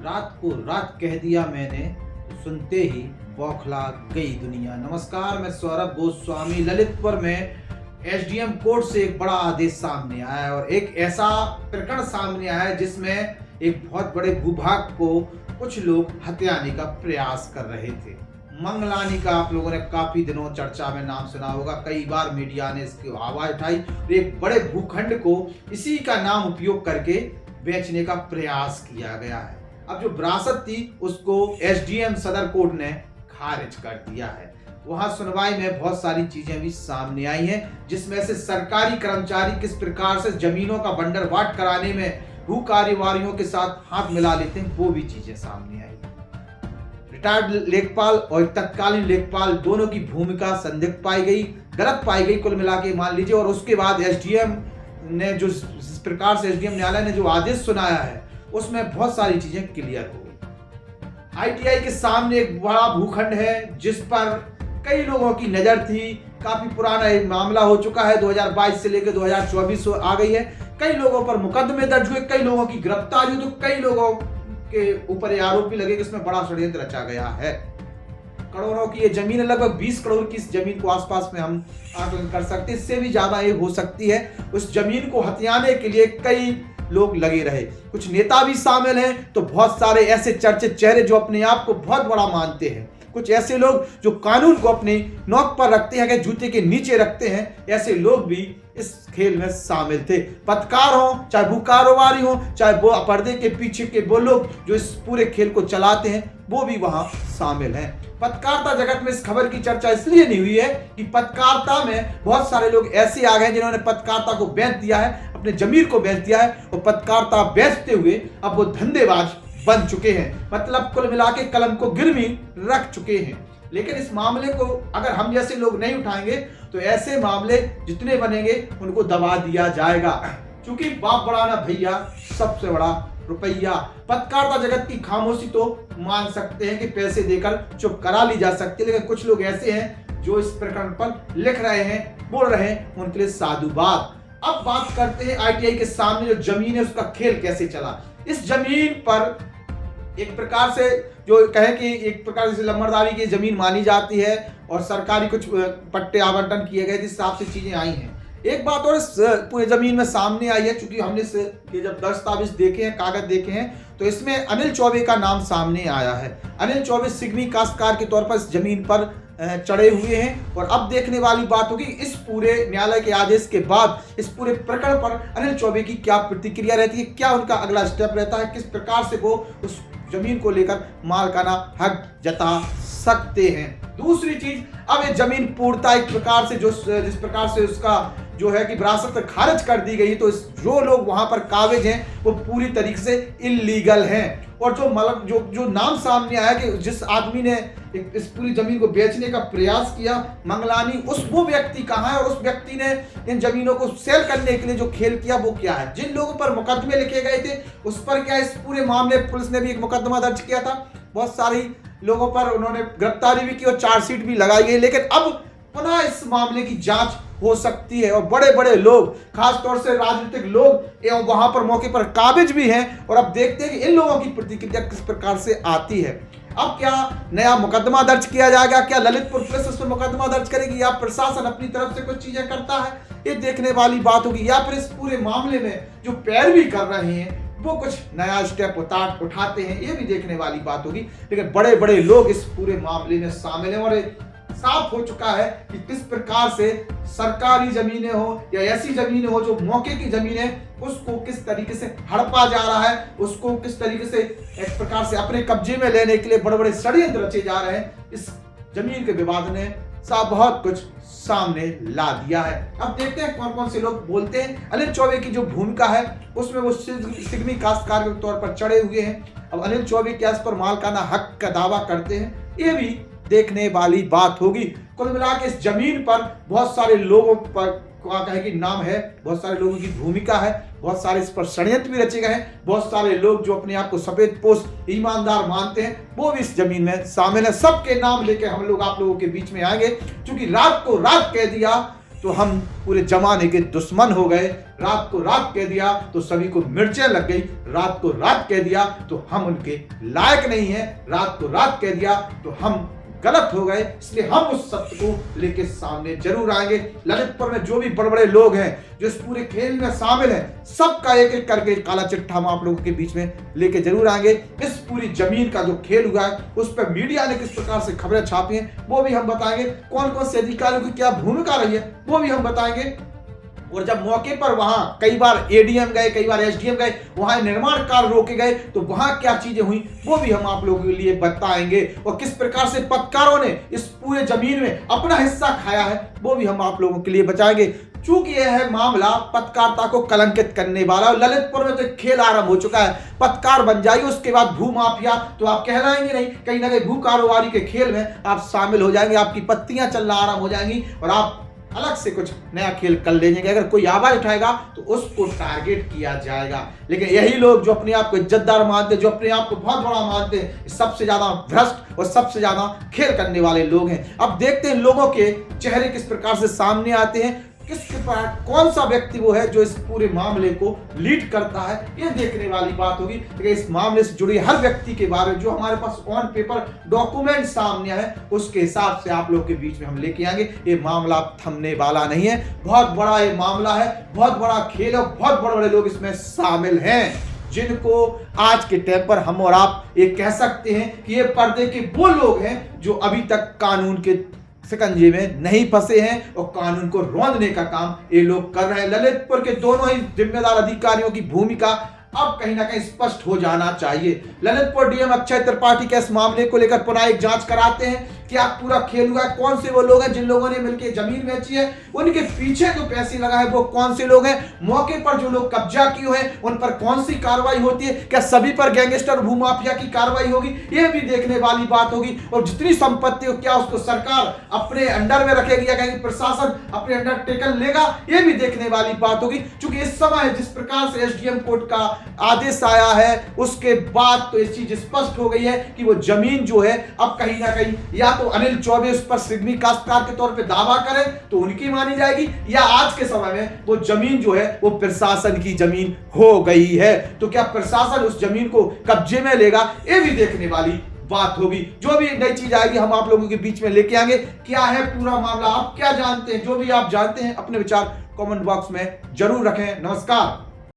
रात को रात कह दिया मैंने तो सुनते ही बौखला गई दुनिया। नमस्कार, मैं सौरभ गोस्वामी। ललितपुर में एसडीएम कोर्ट से एक बड़ा आदेश सामने आया है और एक ऐसा प्रकरण सामने आया है जिसमें एक बहुत बड़े भूभाग को कुछ लोग हत्याने का प्रयास कर रहे थे। मंगलानी का आप लोगों ने काफी दिनों चर्चा में नाम सुना होगा, कई बार मीडिया ने इसकी आवाज उठाई और एक बड़े भूखंड को इसी का नाम उपयोग करके बेचने का प्रयास किया गया है। अब जो विरासत थी उसको एसडीएम सदर कोर्ट ने खारिज कर दिया है। वहां सुनवाई में बहुत सारी चीजें भी सामने आई हैं, जिसमें से सरकारी कर्मचारी किस प्रकार से जमीनों का बंटवारा कराने में भू कारोबारियों के साथ हाथ मिला लेते हैं, वो भी चीजें सामने आई। रिटायर्ड लेखपाल और तत्कालीन लेखपाल दोनों की भूमिका संदिग्ध पाई गई, गलत पाई गई कुल मिला के मान लीजिए। और उसके बाद एसडीएम ने जो जिस प्रकार से एसडीएम न्यायालय ने जो आदेश सुनाया है उसमें बहुत सारी चीजें क्लियर हो गई। आईटीआई के सामने एक बड़ा भूखंड है जिस पर कई लोगों की नजर थी। काफी पुराना एक मामला हो चुका है, 2022 से लेकर 2024 आ गई है। कई लोगों पर मुकदमे दर्ज हुए, कई लोगों की गिरफ्तारी हुई, तो कई लोगों के ऊपर आरोप भी लगे कि इसमें बड़ा षड्यंत्र रचा गया है। करोड़ों की ये जमीन है, लगभग 20 करोड़ की इस जमीन को आसपास में हम आकलन कर सकते हैं, इससे भी ज्यादा ये हो सकती है। उस जमीन को हथियाने के लिए कई लोग लगे रहे, कुछ नेता भी शामिल हैं, तो बहुत सारे ऐसे चर्चित चेहरे जो अपने आप को बहुत बड़ा मानते हैं, कुछ ऐसे लोग जो कानून को अपने नोक पर रखते हैं, जूते के नीचे रखते हैं, ऐसे लोग भी इस खेल में शामिल थे। पत्रकार हो, चाहे भू कारोबारी हो, चाहे वो पर्दे के पीछे के वो लोग जो इस पूरे खेल को चलाते हैं, वो भी वहां शामिल हैं। पत्रकारिता जगत में इस खबर की चर्चा इसलिए नहीं हुई है कि पत्रकारिता में बहुत सारे लोग ऐसे आ गए जिन्होंने पत्रकारिता को बेच दिया है, अपने जमीर को बेच दिया है, और पत्रकारिता बेचते हुए अब वो धंधेबाज बन चुके हैं। मतलब कुल मिला के कलम को गिरवी रख चुके हैं। लेकिन इस मामले को अगर हम जैसे लोग नहीं उठाएंगे तो ऐसे मामले जितने बनेंगे उनको दबा दिया जाएगा, क्योंकि बाप बड़ा ना भैया, सबसे बड़ा रुपया। पत्रकारिता जगत की खामोशी तो मान सकते हैं कि पैसे देकर चुप करा ली जा सकती है, लेकिन कुछ लोग ऐसे हैं जो इस प्रकरण पर लिख रहे हैं, बोल रहे हैं, उनके लिए साधुवाद। अब बात करते हैं आईटीआई के सामने जो जमीन है उसका खेल कैसे चला। इस जमीन पर एक प्रकार से जो कहे कि एक प्रकार से लंबरदारी की जमीन मानी जाती है और सरकारी कुछ पट्टे आवंटन किए गए, जिस हिसाब से चीजें आई हैं। एक बात और इस पूरे जमीन में सामने आई है, चूंकि हमने ये जब दस्तावेज देखे हैं, कागज देखे हैं, तो इसमें अनिल चौबे का नाम सामने आया है। अनिल चौबे सिगमी काश्तकार के तौर पर इस जमीन पर चढ़े हुए हैं। और अब देखने वाली बात होगी इस पूरे न्यायालय के आदेश के बाद इस पूरे प्रकरण पर अनिल चौबे की क्या प्रतिक्रिया रहती है, क्या उनका अगला स्टेप रहता है, किस प्रकार से वो उस जमीन को लेकर मालकाना हक जता सकते हैं। दूसरी चीज, अब ये जमीन पूर्णतः एक प्रकार से जिस प्रकार से उसका जो है कि विरासत खारिज कर दी गई, तो जो लोग वहां पर काबिज हैं वो पूरी तरीके से इलीगल हैं। और जो नाम सामने आया कि जिस आदमी ने इस पूरी जमीन को बेचने का प्रयास किया, मंगलानी, वो व्यक्ति कहाँ है और उस व्यक्ति ने इन जमीनों को सेल करने के लिए जो खेल किया वो क्या है। जिन लोगों पर मुकदमे लिखे गए थे उस पर क्या इस पूरे मामले पुलिस ने भी एक मुकदमा दर्ज किया था, बहुत सारी लोगों पर उन्होंने गिरफ्तारी भी की और चार्जशीट भी लगाई गई। लेकिन अब पुनः इस मामले की जांच हो सकती है और बड़े बड़े लोग, खासतौर से राजनीतिक लोग एवं वहां पर मौके पर काबिज भी हैं। और अब देखते हैं कि इन लोगों की प्रतिक्रिया किस प्रकार से आती है। अब क्या नया मुकदमा दर्ज किया जाएगा, क्या ललितपुर पुलिस इस पर मुकदमा दर्ज करेगी, या प्रशासन अपनी तरफ से कुछ चीजें करता है, ये देखने वाली बात होगी। या फिर इस पूरे मामले में जो पैरवी कर रहे हैं वो कुछ नया स्टेप उठाते हैं, ये भी देखने वाली बात होगी। लेकिन बड़े बड़े लोग इस पूरे मामले में शामिल हैं और साफ हो चुका है कि किस प्रकार से सरकारी जमीनें हो या ऐसी जमीनें हो जो मौके की जमीनें, उसको किस तरीके से हड़पा जा रहा है, उसको किस तरीके से एक प्रकार से अपने कब्जे में लेने के लिए बड़े बड़े षड्यंत्र रचे जा रहे हैं। इस जमीन के विवाद ने बहुत कुछ सामने ला दिया है। अब देखते हैं कौन कौन से लोग बोलते हैं। अनिल चौबे की जो भूमिका है उसमें वो सिगमी काश्तकार के तौर पर चढ़े हुए हैं। अब अनिल चौबे क्या इस पर मालकाना हक का दावा करते हैं, ये भी देखने वाली बात होगी। कुल मिला के इस जमीन पर बहुत सारे लोगों पर कहे कि नाम है, बहुत सारे लोगों की भूमिका है, बहुत सारे इस पर षड्यंत्र भी रचे गए हैं। बहुत सारे लोग जो अपने आप को सफेद पोश ईमानदार मानते हैं वो भी इस जमीन में शामिल है। सबके नाम लेके हम लोग आप लोगों के बीच में आएंगे, क्योंकि रात को रात कह दिया तो हम पूरे जमाने के दुश्मन हो गए। रात को रात कह दिया तो सभी को मिर्चें लग गई। रात को रात कह दिया तो हम उनके लायक नहीं है। रात को रात कह दिया तो हम गलत हो गए। इसलिए हम उस सत्य को लेके सामने जरूर आएंगे। ललितपुर में जो भी बड़े बड़े लोग हैं जो इस पूरे खेल में शामिल हैं, सबका एक एक करके काला चिट्ठा हम आप लोगों के बीच में लेके जरूर आएंगे। इस पूरी जमीन का जो खेल हुआ है उस पर मीडिया ने किस प्रकार से खबरें छापी हैं वो भी हम बताएंगे। कौन कौन से अधिकारियों की क्या भूमिका रही है वो भी हम बताएंगे। और जब मौके पर वहां कई बार एडीएम गए, कई बार एसडीएम गए, वहां निर्माण कार्य रोके गए, तो वहां क्या चीजें हुई वो भी हम आप लोगों के लिए बताएंगे। और किस प्रकार से पत्रकारों ने इस पूरे जमीन में अपना हिस्सा खाया है वो भी हम आप लोगों के लिए बचाएंगे। चूंकि यह है मामला पत्रकारिता को कलंकित करने वाला, और ललितपुर में तो खेल आरंभ हो चुका है। पत्रकार बन जाइए, उसके बाद भू माफिया तो आप कहलाएंगे नहीं, कहीं ना कहीं भू कारोबारी के खेल में आप शामिल हो जाएंगे। आपकी पत्तियां चलना आरंभ हो जाएंगी और आप अलग से कुछ नया खेल कर लेंगे। अगर कोई आवाज उठाएगा तो उसको टारगेट किया जाएगा। लेकिन यही लोग जो अपने आप को इज्जतदार मानते हैं, जो अपने आप को बहुत बड़ा मानते हैं, सबसे ज्यादा भ्रष्ट और सबसे ज्यादा खेल करने वाले लोग हैं। अब देखते हैं लोगों के चेहरे किस प्रकार से सामने आते हैं, किस प्रकार कौन सा व्यक्ति वो है जो इस पूरे मामले को लीड करता है, ये देखने वाली बात होगी। लेकिन इस मामले से जुड़े हर व्यक्ति के बारे में जो हमारे पास ऑन पेपर डॉक्यूमेंट सामने है उसके हिसाब से आप लोग के बीच में हम लेके आएंगे। ये मामला थमने वाला नहीं है, बहुत बड़ा ये मामला है, बहुत बड़ा खेल है, बहुत बड़े बड़े लोग इसमें शामिल हैं, जिनको आज के टाइम पर हम और आप ये कह सकते हैं कि ये पर्दे के वो लोग हैं जो अभी तक कानून के शिकंजे में नहीं फंसे हैं और कानून को रौंदने का काम ये लोग कर रहे हैं। ललितपुर के दोनों ही जिम्मेदार अधिकारियों की भूमिका अब कहीं ना कहीं स्पष्ट हो जाना चाहिए। ललितपुर डीएम अक्षय त्रिपाठी के इस मामले को लेकर पुनः एक जांच कराते हैं। क्या पूरा खेल हुआ है, कौन से वो लोग हैं जिन लोगों ने मिलकर जमीन बेची है, उनके पीछे जो पैसे लगाए वो कौन से लोग हैं, मौके पर जो लोग कब्जा किए हैं उन पर कौन सी कार्रवाई होती है, क्या सभी पर गैंगस्टर भूमाफिया की कार्रवाई होगी, ये भी देखने वाली बात होगी। और जितनी संपत्ति हो क्या उसको सरकार अपने अंडर में रखेगी या कहीं प्रशासन अपने अंडर टेकन लेगा, ये भी देखने वाली बात होगी। क्योंकि इस समय जिस प्रकार से एसडीएम कोर्ट का आदेश आया है उसके बाद तो ये चीज स्पष्ट हो गई है कि वो जमीन जो है अब कहीं ना कहीं या तो अनिल चौबे उस पर सिग्मी काश्तकार के तौर पे दावा करें तो उनकी मानी जाएगी, या आज के समय में वो जमीन जो है वो प्रशासन की जमीन हो गई है। तो क्या प्रशासन उस जमीन को कब्जे में लेगा, ये भी देखने वाली बात होगी। जो भी नई चीज आएगी हम आप लोगों के बीच में लेके आएंगे। क्या है पूरा मामला, आप क्या जानते हैं, जो भी आप जानते हैं अपने विचार कमेंट बॉक्स में जरूर रखें। नमस्कार।